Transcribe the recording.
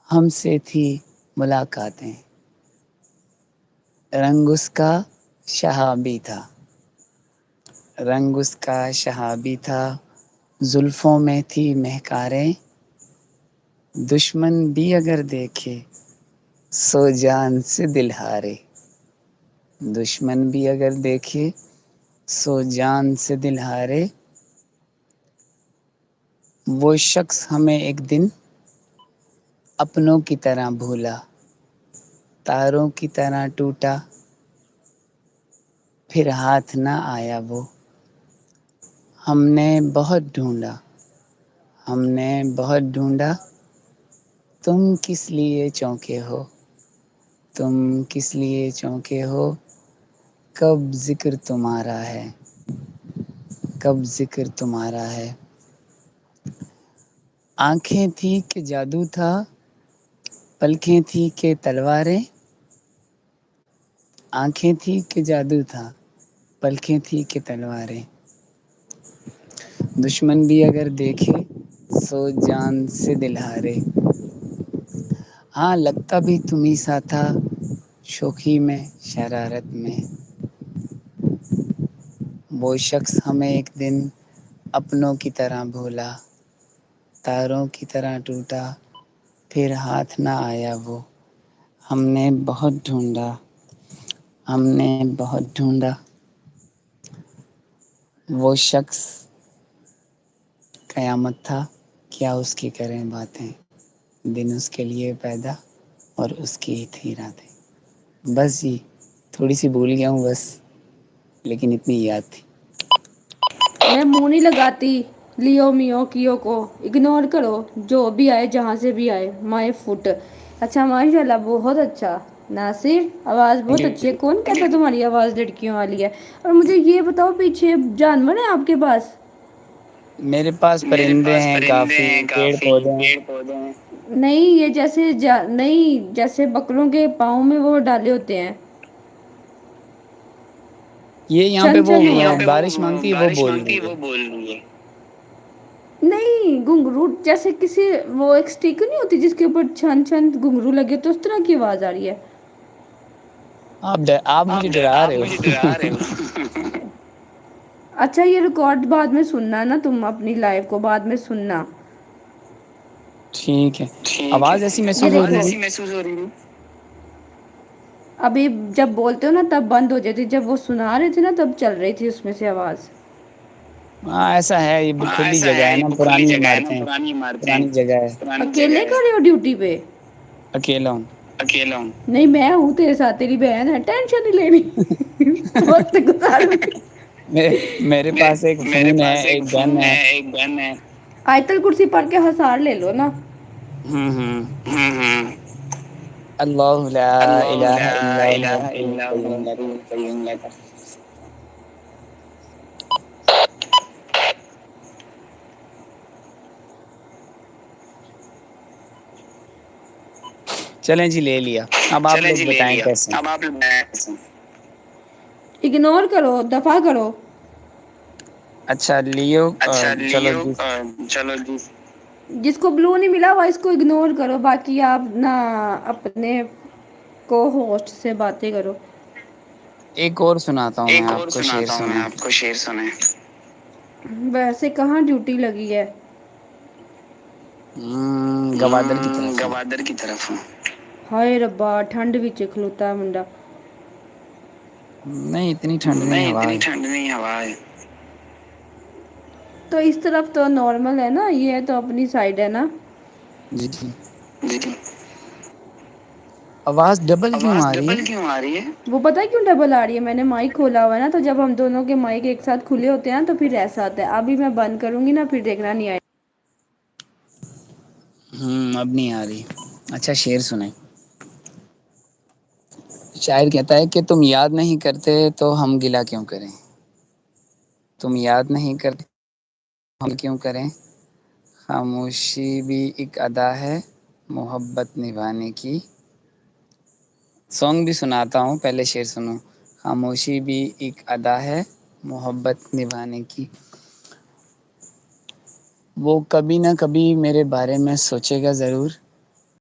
ہم سے تھی ملاقاتیں، رنگ اس کا شہابی تھا، رنگ اس کا شہابی تھا، زلفوں میں تھی مہکاریں، دشمن بھی اگر دیکھے سو جان سے دل ہارے، دشمن بھی اگر دیکھے سو جان سے دل ہارے، وہ شخص ہمیں ایک دن اپنوں کی طرح بھولا، تاروں کی طرح ٹوٹا، پھر ہاتھ نہ آیا وہ، ہم نے بہت ڈھونڈا، ہم نے بہت ڈھونڈا، تم کس لیے چونکے ہو، تم کس لیے چونکے ہو، کب ذکر تمہارا ہے، کب ذکر تمہارا ہے، آنکھیں تھیں کہ جادو تھا، پلکیں تھیں کہ تلواریں، آنکھیں تھیں کہ جادو تھا، پلکیں تھیں کہ تلواریں، دشمن بھی اگر دیکھے سو جان سے دل ہارے، ہاں لگتا بھی تمہیں سا تھا، شوخی میں شرارت میں، وہ شخص ہمیں ایک دن اپنوں کی طرح بھولا، تاروں کی طرح ٹوٹا، پھر ہاتھ نہ آیا وہ، ہم نے بہت ڈھونڈا، ہم نے بہت ڈھونڈا، وہ شخص قیامت تھا، کیا اس کی کریں باتیں، دن اس کے لیے پیدا اور اس کی ہی تھی راتیں، بس جی تھوڑی سی بھول گیا ہوں بس، لیکن اتنی یاد تھی۔ میں منہ نہیں لگاتی لیو میو کیو کو، اگنور کرو جو بھی آئے جہاں سے بھی آئے مائی فٹ، اچھا ماشاء اللہ بہت اچھا ناصر، آواز بہت اچھی ہے، کون کہتا تمہاری آواز لڑکیوں والی ہے؟ اور مجھے یہ بتاؤ پیچھے جانور ہے آپ کے پاس؟ میرے پاس میرے پرندے پاس ہیں پرندے کافی، ہیں پیڑ کافی، پودے ہیں۔ پیڑ پودے ہیں، نہیں یہ جیسے نہیں جیسے بکروں کے پاؤں میں وہ ڈالے ہوتے ہیں یہ یہاں پہ چند وہ چند یہاں پہ وہ بارش مانگتی ہے وہ بارش بول مانگتی رہی ہے ہے۔ وہ بول رہی ہے، نہیں گھنگرو جیسے کسی وہ ایک اسٹیک نہیں ہوتی جس کے اوپر چھن چھن گھنگرو لگے تو اس طرح کی آواز آ رہی ہے، آپ مجھے ڈرا آپ رہے مجھے ڈرا ہو۔ رہے ہو۔ اچھا یہ ریکارڈ بعد میں سننا نا، تم اپنی لائف کو بعد میں سننا، ٹھیک ہے، ٹھیک ہے، آواز ایسی محسوس ہو آواز رہی تھی۔ ایسی محسوس ہو رہی تھی، ابھی جب بولتے ہو نا تب بند ہو جاتی، جب وہ سنا رہے تھے نا تب چل رہی تھی اس میں سے آواز، ہاں ایسا ہے، یہ ہاں کھلی ایسا جگہ ہے نا، یہ کھلی پرانی جگہ ہے نا، عمارتیں، پرانی عمارتیں، پرانی جگہ ہے، اکیلے کھڑے ہو ڈیوٹی پہ؟ اکیلا ہوں۔ اکیلا ہوں، نہیں میں ہوں تیرے ساتھ، تیری بہن ہے، ٹینشن نہیں لینی، وقت گزاروں گی، میرے پاس ایک میرے فون ہے، پاس ایک گن فون ہے۔ ایک بہن ہے، آیت الکرسی پڑھ کے ہتھوڑا لے لو نا، ہوں ہوں۔ ہوں ہوں، اللہ لا اللہ الہ لا الا هو الہ الحی الا هو القیوم لا الحی القیوم لا چلیں جی لے لیا، اب آپ چلیں لوگ جی لے بتائیں لیا، کیسے ہیں؟ اب آپ اگنور کرو دفع کرو، اچھا لیو، اچھا چلو لیو جی۔ چلو جی، جس کو بلو نہیں ملا ہوا اس کو اگنور کرو، باقی آپ نہ اپنے کو ہوسٹ سے باتیں کرو، ایک اور سناتا ہوں میں ایک آپ اور کو، شعر سناتا ہوں میں سنیں۔ آپ کو، شعر سنیں، ویسے کہاں ڈیوٹی لگی ہے؟ گوادر کی طرف ہوں۔ گوادر کی طرف ہوں، ہائے ربا ٹھنڈ وچ کھلوتا ہے منڈا، نہیں اتنی ٹھنڈ نہیں، نہیں ہوا اتنی ہے۔ ٹھنڈ نہیں، ہوا ہے، تو اس طرف تو نارمل ہے نا، یہ تو اپنی سائڈ ہے نا، جی جی۔ جی جی، آواز ڈبل کیوں آواز آ رہی ہے؟ ڈبل کیوں آ رہی ہے؟ وہ پتہ ہے کیوں ڈبل آ رہی ہے؟ میں نے مائک کھولا ہوا ہے نا، تو جب ہم دونوں کے مائک ایک ساتھ کھلے ہوتے ہیں نا تو پھر ایسا ہوتا ہے، ابھی میں بند کروں گی نا پھر دیکھنا نہیں آئے، اب نہیں آ رہی، اچھا شعر سنیں۔ شاعر کہتا ہے کہ تم یاد نہیں کرتے تو ہم گلہ کیوں کریں، تم یاد نہیں کرتے ہم کیوں کریں، خاموشی بھی ایک ادا ہے محبت نبھانے کی، سانگ بھی سناتا ہوں پہلے شعر سنو، خاموشی بھی ایک ادا ہے محبت نبھانے کی، وہ کبھی نہ کبھی میرے بارے میں سوچے گا ضرور،